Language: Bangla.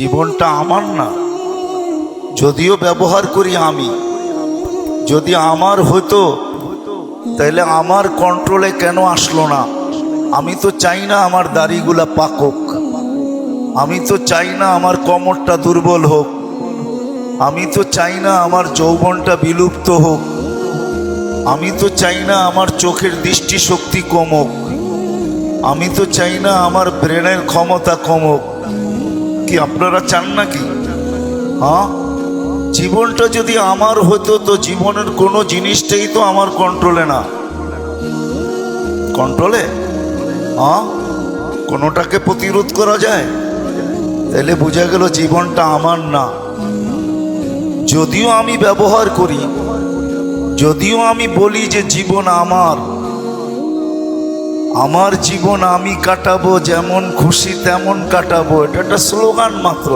জীবনটা আমার না, যদিও ব্যবহার করি আমি। যদি আমার হতো তাহলে আমার কন্ট্রোলে কেন আসলো না? আমি তো চাই না আমার দাড়িগুলা পাকক, আমি তো চাই না আমার কোমরটা দুর্বল হোক, আমি তো চাই না আমার যৌবনটা বিলুপ্ত হোক, আমি তো চাই না আমার চোখের দৃষ্টিশক্তি কমুক, আমি তো চাই না আমার ব্রেনের ক্ষমতা কমুক। কি আপনারা চান নাকি? হ্যাঁ, জীবনটা যদি আমার হতো তো জীবনের কোনো জিনিসটাই তো আমার কন্ট্রোলে না। কন্ট্রোলে হ্যাঁ, কোনোটাকে প্রতিরোধ করা যায়? তাহলে বোঝা গেল জীবনটা আমার না। যদিও আমি ব্যবহার করি, যদিও আমি বলি যে জীবন আমার, আমার জীবন আমি কাটাবো, যেমন খুশি তেমন কাটাবো, এটা একটা স্লোগান মাত্র।